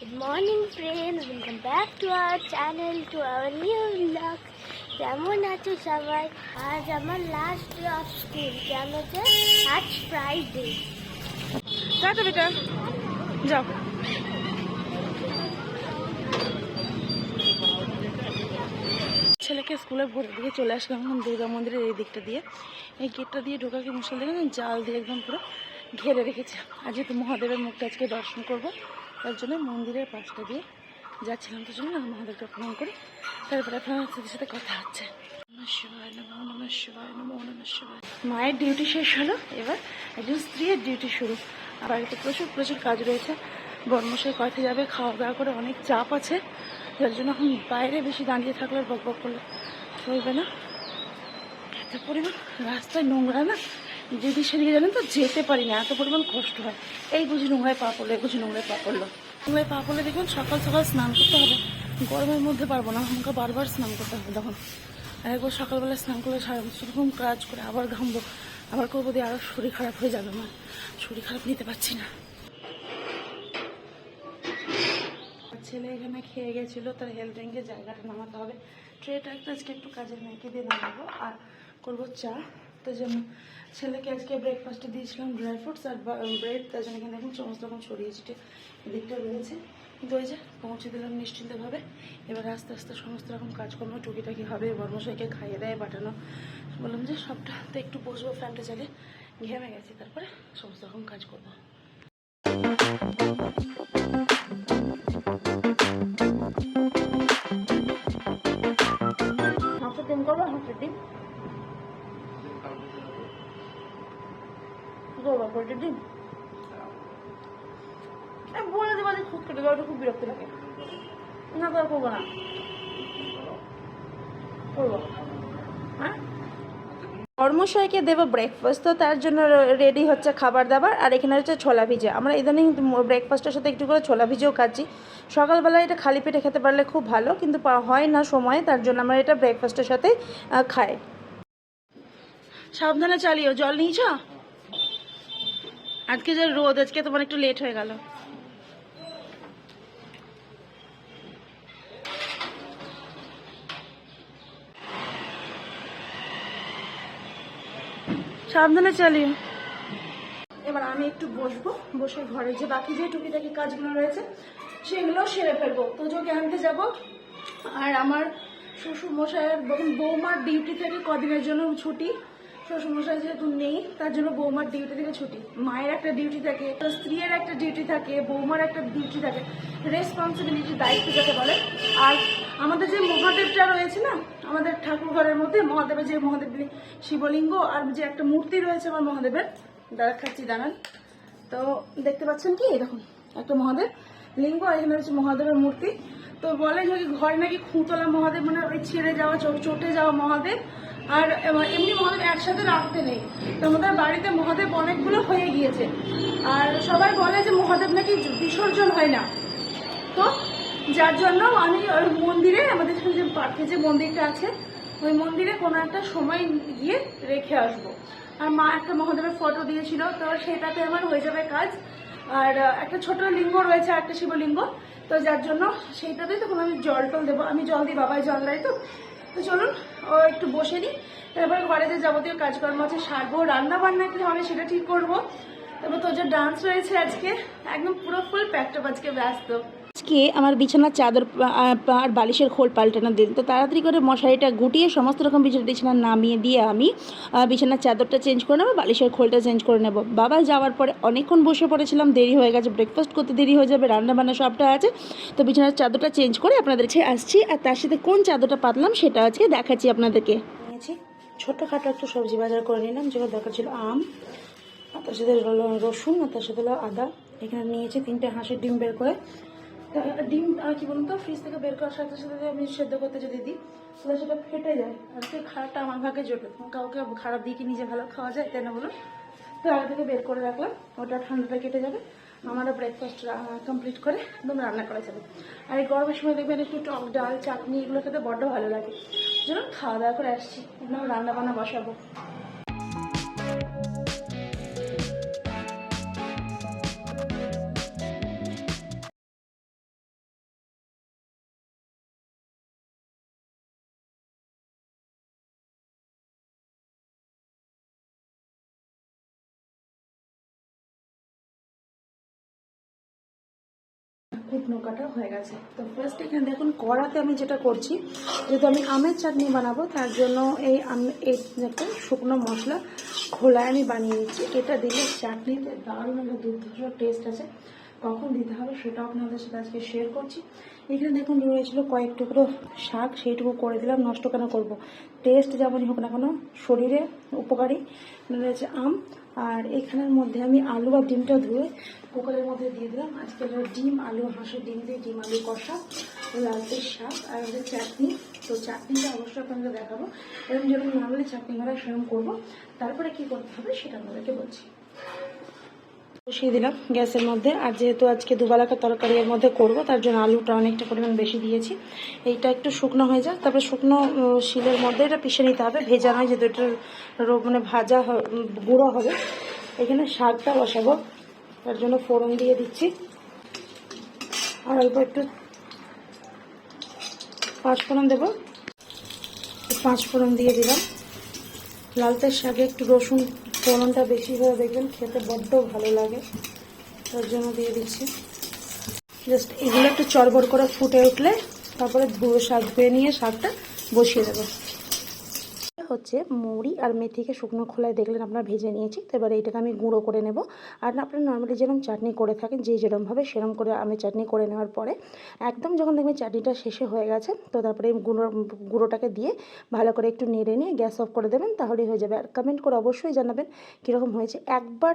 Good morning friends, welcome back to our channel, to our new vlog. কেমন আছো সবাই? আজ আমার লাস্ট ডে অফ স্কুল। কেন যে আজ ফ্রাইডে। টাটা বেটা, যাও। ছেলেকে স্কুলে ভোরের দিকে চলে আসলাম দুর্গা মন্দিরের এই দিকটা দিয়ে। এই গেটটা দিয়ে ঢোকাকে মুশকিল দেখে জাল দিয়ে একদম পুরো ঘিরে রেখেছে। আজ যেহেতু মহাদেবের মুখটা আজকে দর্শন করবো, তার জন্য মন্দিরের পাশটা দিয়ে যাচ্ছিলাম। তার জন্য মহাদেবকে প্রণাম করি, তারপরে আপনার সাথে কথা হচ্ছে। মায়ের ডিউটি শেষ হলো, এবার একজন স্ত্রীর ডিউটি শুরু। বাড়িতে প্রচুর প্রচুর কাজ রয়েছে। বর্মশাই কথা যাবে, খাওয়া দাওয়া করে অনেক চাপ আছে, যার জন্য এখন বাইরে বেশি দাঁড়িয়ে থাকলে বক বক করলে চলবে না। এত পরিমাণ রাস্তায় নোংরা না, যেদিকে সেদিকে জানেন তো যেতে পারি না, এত পরিমাণ কষ্ট হয়। এই বুঝি নোংরায় পা পড়লো, এই বুঝি নোংরায় পা পড়লো। নোংরায় পা পড়লে দেখুন সকাল সকাল স্নান করতে হবে, গরমের মধ্যে পারবো না, আমাকে বারবার স্নান করতে হবে। তখন আর একবার সকালবেলা স্নান করলে সেরকম কাজ করে আবার ঘামবো, আবার করবো দিয়ে আরও শরীর খারাপ হয়ে যাবে। আমার শরীর খারাপ নিতে পারছি না। ছেলে এখানে খেয়ে গেছিলো, তার হেলথ ড্রিঙ্কের জায়গাটা নামাতে হবে। ট্রেটা একটা আজকে একটু কাজের মেয়েকে দিয়ে নামাবো, আর করবো চা। তার জন্য ছেলেকে আজকে ব্রেকফাস্টে দিয়েছিলাম ড্রাই ফ্রুটস আর ব্রেড। তার জন্য এখানে এখন সমস্ত রকম ছড়িয়ে ছিটে এদিকটা রয়েছে, কিন্তু ওই যে পৌঁছে দিলাম নিশ্চিন্তভাবে। এবার আস্তে আস্তে সমস্ত রকম কাজকর্ম টুকিটাকি হবে, বর্মশাইকে খাইয়ে দেয় পাঠানো। বললাম যে সবটা তো একটু বসবো, ফ্যানটা চালিয়ে ঘেমে গেছি, তারপরে সমস্ত রকম কাজ করবো। ডিম করবো, হাঁসের ডিম করবো, পোলট্রির ডিম বলে দেবো যে খুব কেটে দেওয়াটা খুব বিরক্ত লাগে না, তো আর করবো না, করবো। হ্যাঁ, কর্মশয়কে দেবো ব্রেকফাস্ট, তো তার জন্য রেডি হচ্ছে খাবার দাবার। আর এখানে হচ্ছে ছোলা ভিজে। আমরা ইদানিং ব্রেকফাস্টের সাথে একটু করে ছোলা ভিজেও খাচ্ছি। সকালবেলা এটা খালি পেটে খেতে পারলে খুব ভালো, কিন্তু হয় না সময়, তার জন্য আমরা এটা ব্রেকফাস্টের সাথে খাই। সাবধানে চালিও, জল নিয়েছ? আজকে যে রোদ, আজকে তোমার একটু লেট হয়ে গেল। সাবধানে চালিও। এবার আমি একটু বসবো, বসে ঘরে যে বাকি যে টুকিটাকি কাজগুলো রয়েছে সেগুলো সেরে ফেলবো। তোজোকে আনতে যাবো, আর আমার শ্বশুরমশাইয়ের বৌমার ডিউটি থেকে কদিনের জন্য ছুটি। শ্বশুরমশাই যেহেতু নেই, তার জন্য বৌমার ডিউটি থেকে ছুটি। মায়ের একটা ডিউটি থাকে, স্ত্রীর একটা ডিউটি থাকে, বৌমার একটা ডিউটি থাকে, রেসপন্সিবিলিটি, দায়িত্ব যাকে বলে। আর আমাদের যে মহাদেবটা রয়েছে না, আমাদের ঠাকুর ঘরের মধ্যে মহাদেবের যে মহাদেব শিবলিঙ্গ আর যে একটা মূর্তি রয়েছে আমার মহাদেবের, দেখাচ্ছি দাঁড়ান। তো দেখতে পাচ্ছেন কি, এরকম একটা মহাদেব লিঙ্গ, আর এখানে হচ্ছে মহাদেবের মূর্তি। তো বলে যে ঘরে নাকি খুঁতলা মহাদেব, মানে ওই ছেড়ে যাওয়া চটে যাওয়া মহাদেব আর এমনি মহাদেব একসাথে রাখতে নেই। তো আমাদের বাড়িতে মহাদেব অনেকগুলো হয়ে গিয়েছে, আর সবাই বলে যে মহাদেব নাকি বিসর্জন হয় না। তো যার জন্য আমি ওই মন্দিরে, আমাদের যে পার্কে যে মন্দিরটা আছে, ওই মন্দিরে কোনো একটা সময় গিয়ে রেখে আসবো। আর মা একটা মহাদেবের ফটো দিয়েছিল, তো সেটাতে আমার হয়ে যাবে কাজ। আর একটা ছোট লিঙ্গ রয়েছে, একটা শিবলিঙ্গ, তো যার জন্য সেইটাতেই তখন আমি জল টল দেবো। আমি জল দিই, বাবাই জল দেয়। তো চলুন ও একটু বসে নিই, তারপরে ঘরে যে যাবতীয় কাজকর্ম আছে সারবো, রান্না বান্না কি হবে সেটা ঠিক করবো। তারপর তো যে ডান্স রয়েছে আজকে, একদম পুরো ফুল প্যাকটপ আজকে ব্যস্ত। আজকে আমার বিছানার চাদর আর বালিশের খোল পাল্টানো দিন, তো তাড়াতাড়ি করে মশারিটা গুটিয়ে সমস্ত রকম বিছানা নামিয়ে দিয়ে আমি বিছানার চাদরটা চেঞ্জ করে নেবো, বালিশের খোলটা চেঞ্জ করে নেবো। বাবা যাওয়ার পরে অনেকক্ষণ বসে পড়েছিলাম, দেরি হয়ে গেছে, ব্রেকফাস্ট করতে দেরি হয়ে যাবে, রান্না বান্না সবটা আছে। তো বিছানার চাদরটা চেঞ্জ করে আপনাদের কাছে আসছি, আর তার সাথে কোন চাদরটা পাতলাম সেটা আজকে দেখাচ্ছি আপনাদেরকে। নিয়েছি ছোটোখাটো একটু সবজি বাজার করে নিলাম, যেগুলো দরকার ছিল আম, আর তার সাথে রসুন, আর তার সাথে আদা। এখানে নিয়েছি 3টে হাঁসের ডিম বের করে। ডিম কি বলুন তো, ফ্রিজ থেকে বের করার সাথে সাথে আমি সেদ্ধ করতে যদি দিই তাহলে সেটা ফেটে যায়, আর সেই খারাপটা আমার ভাগে জোটে। কাউকে খারাপ দিয়ে কি নিজে ভালো খাওয়া যায়, তাই না বলুন? তো আগে থেকে বের করে রাখলাম, ওটা ঠান্ডাটা কেটে যাবে, আমারও ব্রেকফাস্ট কমপ্লিট করে একদম রান্না করা যাবে। আর এই গরমের সময় দেখবেন একটু টক ডাল চাটনি এগুলো খেতে বড্ড ভালো লাগে। যেন খাওয়া দাওয়া করে আসছি, একদম রান্না বান্না বসাবো। কুটনো কাটা হয়ে গেছে। তো ফার্স্ট এখানে দেখুন কড়াতে আমি যেটা করছি, যেহেতু আমি আমের চাটনি বানাবো তার জন্য এই একটা শুকনো মশলা খোলায় আমি বানিয়ে নিচ্ছি। এটা দিলে চাটনিতে দারুণ একটা দুর্ধর্ষ টেস্ট আছে। কখন দিতে হবে সেটাও আপনাদের সাথে আজকে শেয়ার করছি। এখানে দেখুন রয়েছিল কয়েক টুকরো শাক, সেইটুকু করে দিলাম, নষ্ট কেন করবো, টেস্ট যেমনই হোক না কেন শরীরে উপকারী। রয়েছে আম, আর এখানের মধ্যে আমি আলু আর ডিমটা ধুয়ে কুকারের মধ্যে দিয়ে দিলাম। আজকে ডিম আলু, হাঁসের ডিম দিয়ে ডিম আলু কষা, লালতের শাক আর আমাদের চাটনি। তো চাটনিটা অবশ্যই আপনাদের দেখাবো, এরকম যেরকম নর্মালি চাটনি বানায় সেরকম করবো। তারপরে কি করতে হবে সেটা আপনাদেরকে বলছি। বসিয়ে দিলাম গ্যাসের মধ্যে, আর যেহেতু আজকে দুবেলাকার তরকারি এর মধ্যে করবো তার জন্য আলুটা অনেকটা পরিমাণ বেশি দিয়েছি। এইটা একটু শুকনো হয়ে যায়, তারপরে শুকনো শিলের মধ্যে এটা পিষে নিতে হবে, ভেজা নয়, যেহেতু এটা মানে ভাজা গুঁড়ো হবে। এখানে শাকটা বসাবো, তার জন্য ফোড়ন দিয়ে দিচ্ছি, আর অল্প একটু পাঁচফোড়ন দেবো, পাঁচফোড়ন দিয়ে দিলাম। লালতের শাকে একটু রসুন ফোড়নটা বেশি করে দেখবেন খেতে বড্ড ভালো লাগে, তার জন্য দিয়ে দিচ্ছি। জাস্ট এগুলো একটু চড়বড় করে ফুটে উঠলে তারপরে ধুয়ে নিয়ে শাকটা বসিয়ে দেবো। হচ্ছে মুড়ি আর মেথিকে শুকনো খোলায় দেখলেন আপনারা ভেজে নিয়েছি। তো এবারে এটাকে আমি গুঁড়ো করে নেব। আর আপনারা নর্মালি যেরকম চাটনি করে থাকেন, যে যেরকমভাবে সেরকম করে আমি চাটনি করে নেওয়ার পরে একদম যখন দেখবেন চাটনিটা শেষে হয়ে গেছে, তো তারপরে এই গুঁড়োটাকে দিয়ে ভালো করে একটু নেড়ে নিয়ে গ্যাস অফ করে দেবেন, তাহলেই হয়ে যাবে। আর কমেন্ট করে অবশ্যই জানাবেন কীরকম হয়েছে। একবার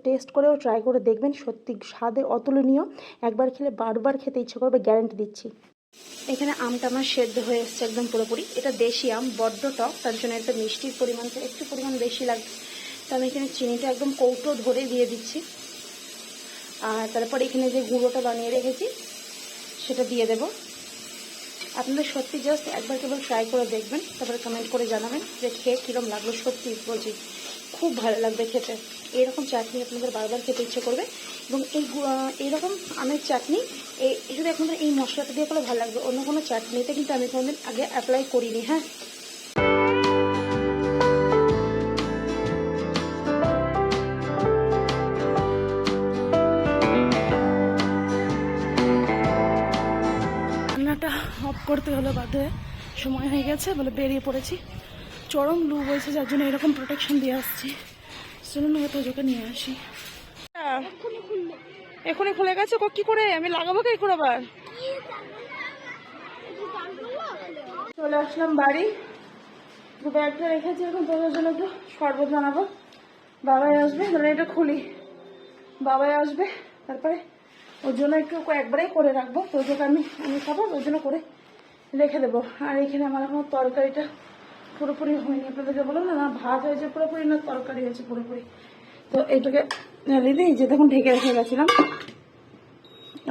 টেস্ট করেও ট্রাই করে দেখবেন, সত্যি স্বাদে অতুলনীয়। একবার খেলে বারবার খেতে ইচ্ছে করবে, গ্যারান্টি দিচ্ছি। এখানে আমটা আমার সেদ্ধ হয়ে এসছে একদম পুরোপুরি। এটা দেশি আম, বড্ড টক, তার জন্য একটা মিষ্টির পরিমাণটা একটু পরিমাণ বেশি লাগবে। তো আমি এখানে চিনিটা একদম কৌটো ধরে দিয়ে দিচ্ছি, আর তারপর এখানে যে গুঁড়োটা বানিয়ে রেখেছি সেটা দিয়ে দেব। আপনাদের সত্যি জাস্ট একবার কেবল ট্রাই করে দেখবেন, তারপরে কমেন্ট করে জানাবেন যে খেয়ে কীরকম লাগলো। সত্যি বলছি খুব ভালো লাগবে খেতে। এরকম চাটনি আপনাদের বারবার খেতে ইচ্ছে করবে, এবং এইরকম আমের চাটনি শুধু আপনাদের এই মশলাটা দিয়ে করলে ভালো লাগবে। অন্য কোনো চাটনিতে কিন্তু আমি কোনোদিন আগে অ্যাপ্লাই করিনি। হ্যাঁ, রান্নাটা অফ করতে হলো বাধ্য হয়ে, সময় হয়ে গেছে বলে বেরিয়ে পড়েছি। চরম লু বইছে, যার জন্য এরকম প্রোটেকশন দিয়ে আসছি। চলুন হয়তো ওকে নিয়ে আসি। এখনই খুলে গেছে, কি করে আমি লাগাবো কি করে? আবার চলে আসলাম বাড়ি, ব্যাগটা রেখেছি। এখন তোদের জন্য একটু শরবত বানাবো। বাবাই আসবে, মানে এটা খুলি, বাবাই আসবে, তারপরে ওর জন্য একটু একবারেই করে রাখবো। তো ওকে আমি খাবো, ওর জন্য করে রেখে দেবো। আর এখানে আমার এখন তরকারিটা পুরোপুরি হয়নি, আপনাদেরকে বললাম না, ভাত হয়েছে পুরোপুরি, না তরকারি হয়েছে পুরোপুরি। তো এইটাকে ঢালি দিই, যে তখন ঢেকে রেখে গেছিলাম।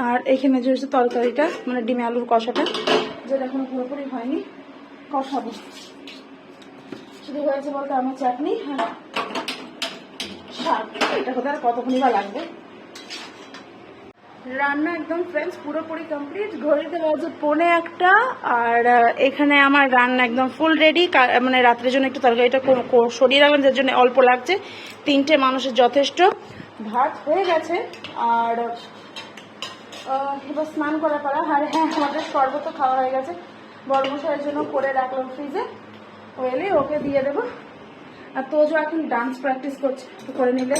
আর এখানে যে হচ্ছে তরকারিটা, মানে ডিমে আলুর কষাটা, যেটা এখনো পুরোপুরি হয়নি, কষাবো। শুধু হয়েছে বলতে আমার চাটনি, হ্যাঁ শাক, এটা কোথায় আর কতক্ষণই বা লাগবে। রান্না একদম ফ্রেন্ডস পুরোপুরি কমপ্লিট। ঘড়িতে বাজে 1:45, আর এখানে আমার রান্না একদম ফুল রেডি। মানে রাত্রের জন্য একটু তরকারিটা সরিয়ে রাখবেন, যার জন্য অল্প লাগছে। 3টে মানুষের যথেষ্ট। ভাত হয়ে গেছে, আর এবার স্নান করা পারা। আর হ্যাঁ, আমাদের শরবত খাওয়া হয়ে গেছে, বড় মশাইয়ের জন্য করে রাখলাম ফ্রিজে, ও এলে ওকে দিয়ে দেবো। আর তোজো এখন ডান্স প্র্যাকটিস করছে, করে নিলে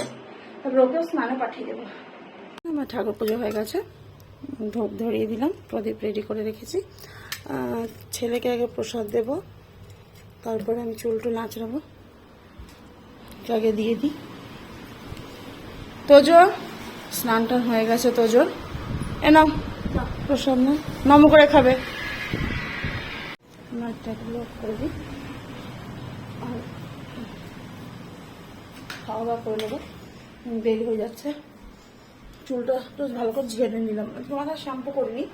তারপর ওকেও স্নানে পাঠিয়ে দেবো। আমার ঠাকুর পুজো হয়ে গেছে, ধূপ ধরিয়ে দিলাম, প্রদীপ রেডি করে রেখেছি। ছেলেকে আগে প্রসাদ দেব, তারপরে আমি চুলটু নাচড়াবো, আগে দিয়ে দিই। তোজো স্নান টান হয়ে গেছে, তোজোর এ নাও প্রসাদ, না নম করে খাবে। নাচটাগুলো করে দিই, আর খাওয়া দাওয়া করে নেবো, দেরি হয়ে যাচ্ছে। চুলটা একটু ভালো করে ঝেড়ে নিলাম, একটু মাথায় শ্যাম্পু করিনি।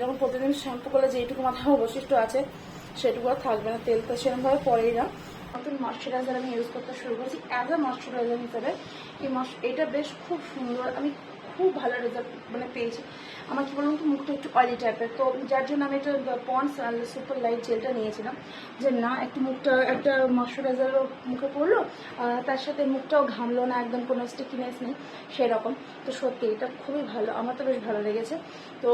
যখন প্রতিদিন শ্যাম্পু করলে যেটুকু মাথায় অবশিষ্ট আছে সেটুকু আর থাকবে না, তেল তো সেরকমভাবে পরেই না। নতুন ময়শ্চারাইজার আমি ইউজ করতে শুরু করেছি অ্যাজ আ ময়শ্চারাইজার হিসেবে। এটা বেশ খুব সুন্দর, আমি খুব ভালো রেজাল্ট মানে পেয়েছি। আমার কী বলুন তো মুখটা একটু অয়েলি টাইপের, তো যার জন্য আমি একটা পন্ডস সুপার লাইট জেলটা নিয়েছিলাম, যে না একটু মুখটা একটা ময়শ্চারাইজারও মুখে পড়লো, তার সাথে মুখটাও ঘামলো না, একদম কোনো স্টিকিনেস নেই সেরকম। তো সত্যি এটা খুবই ভালো, আমার তো বেশ ভালো লেগেছে। তো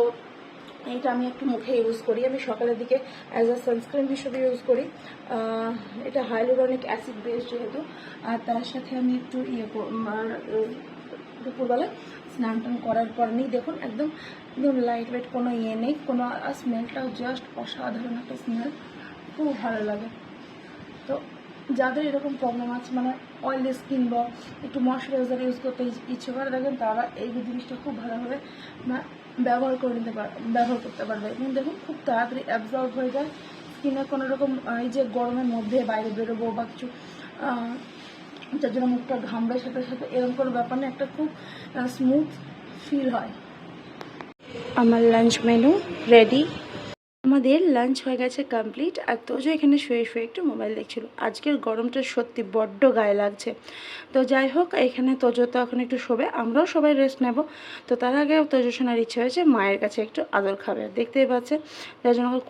এইটা আমি একটু মুখে ইউজ করি, আমি সকালের দিকে অ্যাজ আ সানস্ক্রিন হিসেবে ইউজ করি। এটা হাইলোরনিক অ্যাসিড বেস যেহেতু, আর তার সাথে আমি একটু দুপুরবেলা স্নান টান করার পর নিই, দেখুন একদম একদম লাইট ওয়েট, কোনো নেই, কোনো স্মেলটাও জাস্ট অসাধারণ একটা স্মেল, খুব ভালো লাগে। তো যাদের এরকম প্রবলেম আছে, মানে অয়েলি স্কিন বা একটু ময়শ্চারাইজার ইউজ করতে ইচ্ছে করে দেখেন, তারা এই জিনিসটা খুব ভালোভাবে ব্যবহার করতে পারবে, এবং দেখুন খুব তাড়াতাড়ি অ্যাবজর্ব হয়ে যায় স্কিনে। কোনো রকম এই যে গরমের মধ্যে বাইরে বেরোবো বা কিছু, যার জন্য মুখটা ঘামবে, সাথে সাথে এরকম কোনো ব্যাপার না, একটা খুব স্মুথ ফিল হয়। আমার লাঞ্চ মেনু রেডি, আমাদের লাঞ্চ হয়ে গেছে কমপ্লিট। আর তোজো এখানে শুয়ে শুয়ে একটু মোবাইল দেখছিল। আজকের গরমটা সত্যি বড্ড গায়ে লাগছে। তো যাই হোক, এখানে তোজো তো এখন একটু শোবে, আমরাও সবাই রেস্ট নেব। তো তার আগে তোজো শোনার ইচ্ছে হয়েছে মায়ের কাছে একটু আদর খাবে, দেখতেই পাচ্ছেন, যার জন্য ওকে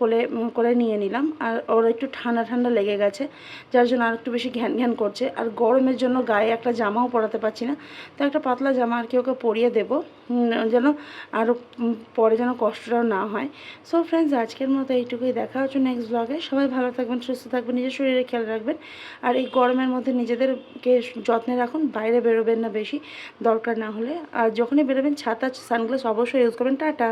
কোলে নিয়ে নিলাম। আর ওর একটু ঠান্ডা ঠান্ডা লেগে গেছে, যার জন্য আর একটু বেশি ঘ্যান ঘ্যান করছে। আর গরমের জন্য গায়ে একটা জামাও পরাতে পারছি না, তো একটা পাতলা জামা আর কি ওকে পরিয়ে দেবো, যেন আরও পরে যেন কষ্টটাও না হয়। সো ফ্রেন্ডস, আজকের মতো এইটুকুই, দেখা হচ্ছে নেক্সট ব্লগে। সবাই ভালো থাকবেন, সুস্থ থাকবেন, নিজের শরীরে খেয়াল রাখবেন। আর এই গরমের মধ্যে নিজেদেরকে যত্নে রাখুন, বাইরে বেরোবেন না বেশি, দরকার না হলে। আর যখনই বেরোবেন ছাতা সানগ্লাস অবশ্যই ইউজ করবেন। টাটা।